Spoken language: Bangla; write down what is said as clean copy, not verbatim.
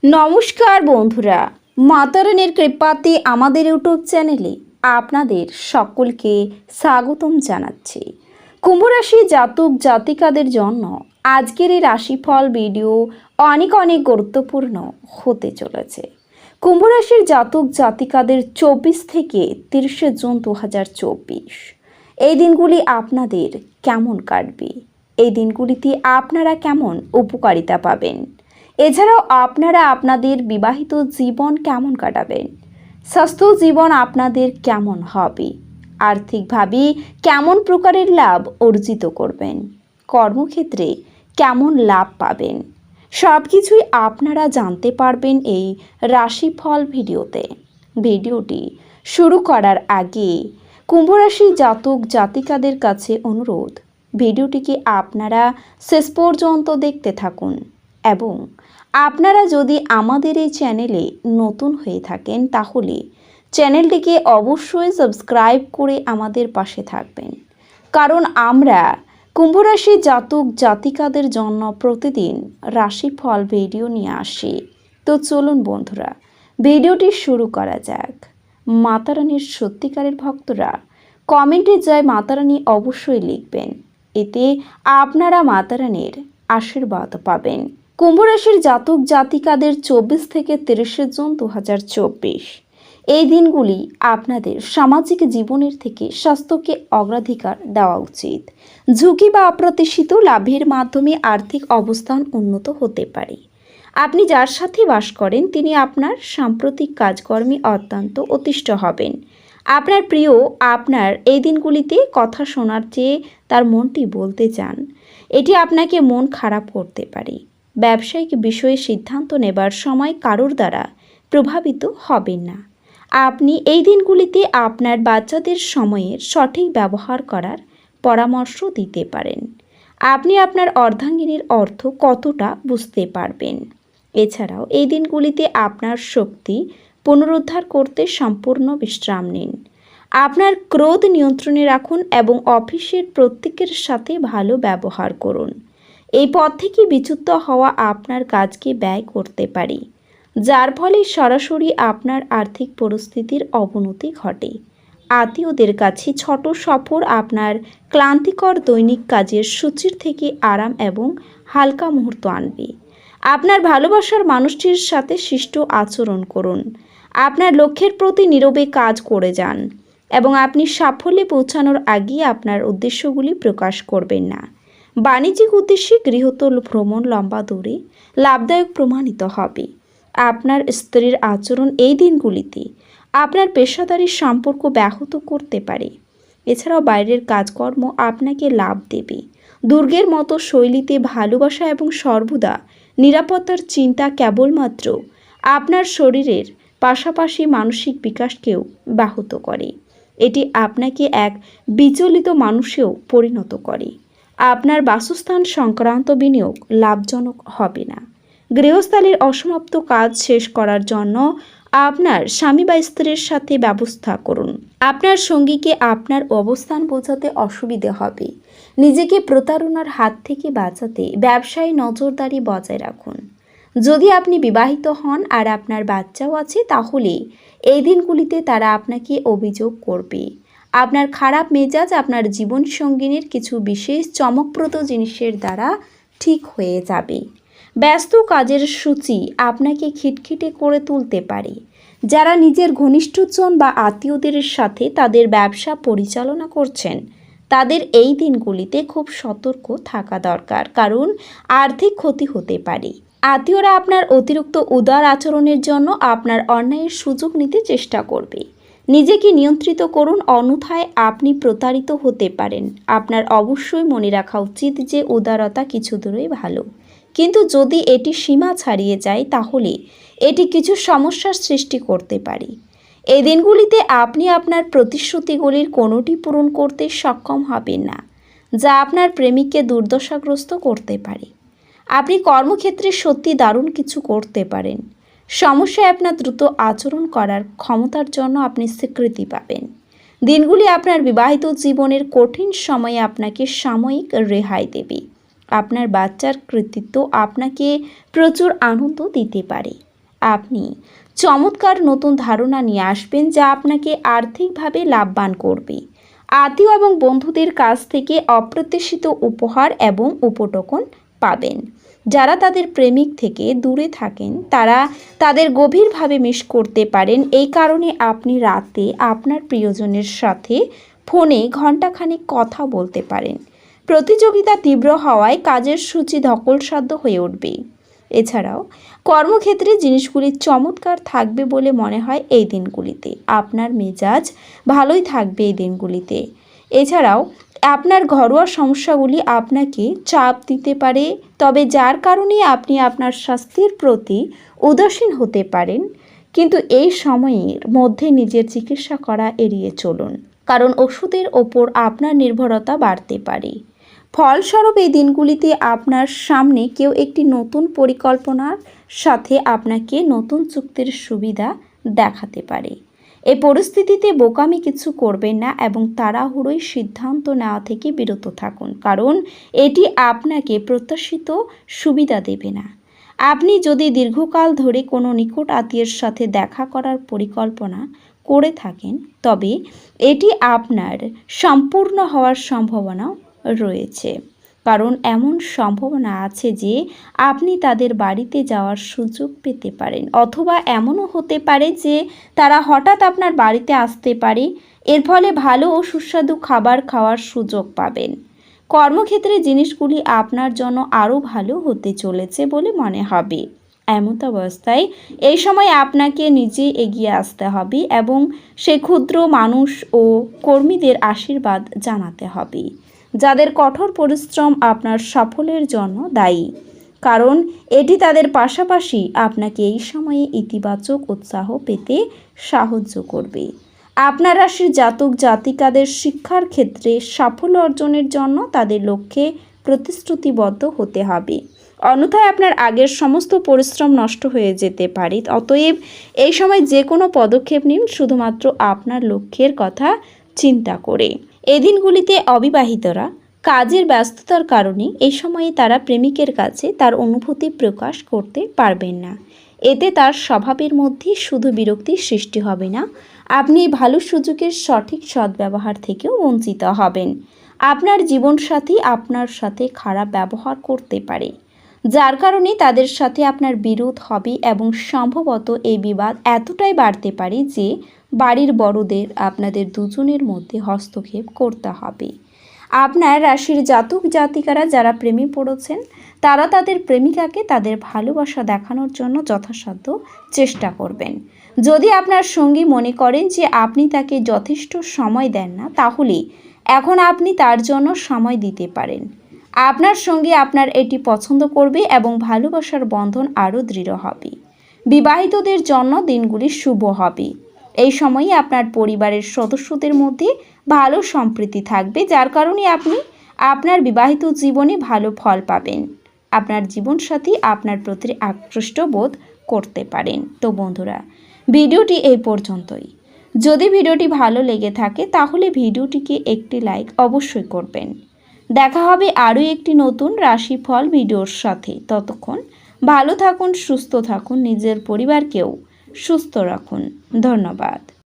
নমস্কার বন্ধুরা, মাতা রানীর কৃপাতে আমাদের ইউটিউব চ্যানেলে আপনাদের সকলকে স্বাগতম জানাচ্ছি। কুম্ভ রাশি জাতক জাতিকাদের জন্য আজকের এই রাশিফল ভিডিও অনেক গুরুত্বপূর্ণ হতে চলেছে। কুম্ভ রাশির জাতক জাতিকাদের 24 থেকে 30 জুন 2024 এই দিনগুলি আপনাদের কেমন কাটবে, এই দিনগুলিতে আপনারা কেমন উপকারিতা পাবেন, এছাড়াও আপনারা আপনাদের বিবাহিত জীবন কেমন কাটাবেন, স্বাস্থ্য জীবন আপনাদের কেমন হবে, আর্থিকভাবে কেমন প্রকারের লাভ অর্জিত করবেন, কর্মক্ষেত্রে কেমন লাভ পাবেন, সব কিছুই আপনারা জানতে পারবেন এই রাশিফল ভিডিওতে। ভিডিওটি শুরু করার আগে কুম্ভ রাশি জাতক জাতিকাদের কাছে অনুরোধ, ভিডিওটিকে আপনারা শেষ পর্যন্ত দেখতে থাকুন এবং আপনারা যদি আমাদের এই চ্যানেলে নতুন হয়ে থাকেন তাহলে চ্যানেলটিকে অবশ্যই সাবস্ক্রাইব করে আমাদের পাশে থাকবেন, কারণ আমরা কুম্ভ রাশি জাতক জাতিকাদের জন্য প্রতিদিন রাশিফল ভিডিও নিয়ে আসি। তো চলুন বন্ধুরা, ভিডিওটি শুরু করা যাক। মাতা রানীর সত্যিকারের ভক্তরা কমেন্টে জয় মাতা রানী অবশ্যই লিখবেন, এতে আপনারা মাতা রানীর আশীর্বাদ পাবেন। কুম্ভ রাশির জাতক জাতিকাদের 24 থেকে 30 জুন 2024 এই দিনগুলি আপনাদের সামাজিক জীবনের থেকে স্বাস্থ্যকে অগ্রাধিকার দেওয়া উচিত। ঝুঁকি বা অপ্রত্যাশিত লাভের মাধ্যমে আর্থিক অবস্থান উন্নত হতে পারে। আপনি যার সাথে বাস করেন তিনি আপনার সাম্প্রতিক কাজকর্মে অত্যন্ত অতিষ্ঠ হবেন। আপনার প্রিয় আপনার এই দিনগুলিতে কথা শোনার চেয়ে তার মনটি বলতে চান, এটি আপনাকে মন খারাপ করতে পারে। ব্যবসায়িক বিষয়ে সিদ্ধান্ত নেবার সময় কারোর দ্বারা প্রভাবিত হবেন না। আপনি এই দিনগুলিতে আপনার বাচ্চাদের সময়ের সঠিক ব্যবহার করার পরামর্শ দিতে পারেন। আপনি আপনার অর্ধাঙ্গিনীর অর্থ কতটা বুঝতে পারবেন। এছাড়াও এই দিনগুলিতে আপনার শক্তি পুনরুদ্ধার করতে সম্পূর্ণ বিশ্রাম নিন। আপনার ক্রোধ নিয়ন্ত্রণে রাখুন এবং অফিসের প্রত্যেকের সাথে ভালো ব্যবহার করুন। এই পথ থেকে বিচ্যুত হওয়া আপনার কাজকে ব্যয় করতে পারে, যার ফলে সরাসরি আপনার আর্থিক পরিস্থিতির অবনতি ঘটে। আত্মীয়দের কাছে ছোট সফর আপনার ক্লান্তিকর দৈনিক কাজের সূচির থেকে আরাম এবং হালকা মুহূর্ত আনবে। আপনার ভালোবাসার মানুষটির সাথে শিষ্ট আচরণ করুন। আপনার লক্ষ্যের প্রতি নীরবে কাজ করে যান এবং আপনি সাফল্যে পৌঁছানোর আগে আপনার উদ্দেশ্যগুলি প্রকাশ করবেন না। বাণিজ্যিক উদ্দেশ্যে গৃহতল ভ্রমণ লম্বা দূরে লাভদায়ক প্রমাণিত হবে। আপনার স্ত্রীর আচরণ এই দিনগুলিতে আপনার পেশাদারি সম্পর্ক ব্যাহত করতে পারে। এছাড়াও বাইরের কাজকর্ম আপনাকে লাভ দেবে। দুর্গের মতো শৈলীতে ভালোবাসা এবং সর্বদা নিরাপত্তার চিন্তা কেবলমাত্র আপনার শরীরের পাশাপাশি মানসিক বিকাশকেও ব্যাহত করে। এটি আপনাকে এক বিচলিত মানুষেও পরিণত করে। আপনার বাসস্থান সংক্রান্ত বিনিয়োগ লাভজনক হবে না। গৃহস্থালির অসমাপ্ত কাজ শেষ করার জন্য আপনার স্বামী বা স্ত্রীর সাথে ব্যবস্থা করুন। আপনার সঙ্গীকে আপনার অবস্থান বোঝাতে অসুবিধে হবে। নিজেকে প্রতারণার হাত থেকে বাঁচাতে ব্যবসায় নজরদারি বজায় রাখুন। যদি আপনি বিবাহিত হন আর আপনার বাচ্চাও আছে তাহলে এই দিনগুলিতে তারা আপনাকে অভিযোগ করবে। আপনার খারাপ মেজাজ আপনার জীবনসঙ্গিনীর কিছু বিশেষ চমকপ্রদ জিনিসের দ্বারা ঠিক হয়ে যাবে। ব্যস্ত কাজের সূচি আপনাকে খিটখিটে করে তুলতে পারে। যারা নিজের ঘনিষ্ঠজন বা আত্মীয়দের সাথে তাদের ব্যবসা পরিচালনা করছেন তাদের এই দিনগুলিতে খুব সতর্ক থাকা দরকার, কারণ আর্থিক ক্ষতি হতে পারে। আত্মীয়রা আপনার অতিরিক্ত উদার আচরণের জন্য আপনার অন্যায়ের সুযোগ নিতে চেষ্টা করবে। নিজেকে নিয়ন্ত্রিত করুন, অন্যথায় আপনি প্রতারিত হতে পারেন। আপনার অবশ্যই মনে রাখা উচিত যে উদারতা কিছু দূরেই ভালো, কিন্তু যদি এটি সীমা ছাড়িয়ে যায় তাহলে এটি কিছু সমস্যার সৃষ্টি করতে পারে। এই দিনগুলিতে আপনি আপনার প্রতিশ্রুতিগুলির কোনোটি পূরণ করতে সক্ষম হবেন না, যা আপনার প্রেমিককে দুর্দশাগ্রস্ত করতে পারে। আপনি কর্মক্ষেত্রে সত্যি দারুণ কিছু করতে পারেন। সমস্যায় আপনার দ্রুত আচরণ করার ক্ষমতার জন্য আপনি স্বীকৃতি পাবেন। দিনগুলি আপনার বিবাহিত জীবনের কঠিন সময়ে আপনাকে সাময়িক রেহাই দেবে। আপনার বাচ্চার কৃতিত্ব আপনাকে প্রচুর আনন্দ দিতে পারে। আপনি চমৎকার নতুন ধারণা নিয়ে আসবেন যা আপনাকে আর্থিকভাবে লাভবান করবে। আত্মীয় এবং বন্ধুদের কাছ থেকে অপ্রত্যাশিত উপহার এবং উপটোকন পাবেন। যারা তাদের প্রেমিক থেকে দূরে থাকেন তারা তাদের গভীরভাবে মিস করতে পারেন। এই কারণে আপনি রাতে আপনার প্রিয়জনের সাথে ফোনে ঘণ্টাখানেক কথা বলতে পারেন। প্রতিযোগিতা তীব্র হওয়ায় কাজের সূচি ধকলসাধ্য হয়ে উঠবে। এছাড়াও কর্মক্ষেত্রে জিনিসগুলি চমৎকার থাকবে বলে মনে হয় এই দিনগুলিতে। আপনার মেজাজ ভালোই থাকবে এই দিনগুলিতে। এছাড়াও আপনার ঘরোয়া সমস্যাগুলি আপনাকে চাপ দিতে পারে, তবে যার কারণে আপনি আপনার স্বাস্থ্যের প্রতি উদাসীন হতে পারেন। কিন্তু এই সময়ের মধ্যে নিজের চিকিৎসা করা এড়িয়ে চলুন, কারণ ওষুধের ওপর আপনার নির্ভরতা বাড়তে পারে। ফলস্বরূপ এই দিনগুলিতে আপনার সামনে কেউ একটি নতুন পরিকল্পনার সাথে আপনাকে নতুন চুক্তির সুবিধা দেখাতে পারে। এই পরিস্থিতিতে বোকামি কিছু করবেন না এবং তাড়াহুড়োই সিদ্ধান্ত নেওয়া থেকে বিরত থাকুন, কারণ এটি আপনাকে প্রত্যাশিত সুবিধা দেবে না। আপনি যদি দীর্ঘকাল ধরে কোনো নিকট আত্মীয়ের সাথে দেখা করার পরিকল্পনা করে থাকেন তবে এটি আপনার সম্পূর্ণ হওয়ার সম্ভাবনা রয়েছে, কারণ এমন সম্ভাবনা আছে যে আপনি তাদের বাড়িতে যাওয়ার সুযোগ পেতে পারেন, অথবা এমনও হতে পারে যে তারা হঠাৎ আপনার বাড়িতে আসতে পারে। এর ফলে ভালো ও সুস্বাদু খাবার খাওয়ার সুযোগ পাবেন। কর্মক্ষেত্রে জিনিসগুলি আপনার জন্য আরও ভালো হতে চলেছে বলে মনে হবে। এমত অবস্থায় এই সময় আপনাকে নিজে এগিয়ে আসতে হবে এবং সেই ক্ষুদ্র মানুষ ও কর্মীদের আশীর্বাদ জানাতে হবে যাদের কঠোর পরিশ্রম আপনার সাফল্যের জন্য দায়ী, কারণ এটি তাদের পাশাপাশি আপনাকে এই সময়ে ইতিবাচক উৎসাহ পেতে সাহায্য করবে। আপনার রাশির জাতক জাতিকাদের শিক্ষার ক্ষেত্রে সাফল্য অর্জনের জন্য তাদের লক্ষ্যে প্রতিশ্রুতিবদ্ধ হতে হবে, অন্যথায় আপনার আগের সমস্ত পরিশ্রম নষ্ট হয়ে যেতে পারে। অতএব এই সময় যে কোনো পদক্ষেপ নিন শুধুমাত্র আপনার লক্ষ্যের কথা চিন্তা করে। এই দিনগুলিতে অবিবাহিতরা কাজের ব্যস্ততার কারণে এই সময়ে তারা প্রেমিকের কাছে তার অনুভূতি প্রকাশ করতে পারবেন না। এতে তার স্বভাবের মধ্যে শুধু বিরক্তির সৃষ্টি হবে না, আপনি ভালো সুযোগের সঠিক সদ্ব্যবহার থেকেও বঞ্চিত হবেন। আপনার জীবনসাথী আপনার সাথে খারাপ ব্যবহার করতে পারে, যার কারণে তাদের সাথে আপনার বিরোধ হবে এবং সম্ভবত এই বিবাদ এতটাই বাড়তে পারে যে বাড়ির বড়দের আপনাদের দুজনের মধ্যে হস্তক্ষেপ করতে হবে। আপনার রাশির জাতক জাতিকারা যারা প্রেমে পড়েছেন তারা তাদের প্রেমিকাকে তাদের ভালোবাসা দেখানোর জন্য যথাসাধ্য চেষ্টা করবেন। যদি আপনার সঙ্গী মনে করেন যে আপনি তাকে যথেষ্ট সময় দেন না, তাহলে এখন আপনি তার জন্য সময় দিতে পারেন। আপনার সঙ্গী আপনার এটি পছন্দ করবে এবং ভালোবাসার বন্ধন আরও দৃঢ় হবে। বিবাহিতদের জন্য দিনগুলি শুভ হবে। এই সময়ে আপনার পরিবারের সদস্যদের মধ্যে ভালো সম্প্রীতি থাকবে, যার কারণে আপনি আপনার বিবাহিত জীবনে ভালো ফল পাবেন। আপনার জীবনসাথী আপনার প্রতি আকৃষ্ট বোধ করতে পারেন। তো বন্ধুরা, ভিডিওটি এই পর্যন্তই। যদি ভিডিওটি ভালো লেগে থাকে তাহলে ভিডিওটিকে একটি লাইক অবশ্যই করবেন। দেখা হবে আরও একটি নতুন রাশিফল ভিডিওর সাথে। ততক্ষণ ভালো থাকুন, সুস্থ থাকুন, নিজের পরিবারকেও সুস্থ রাখুন। ধন্যবাদ।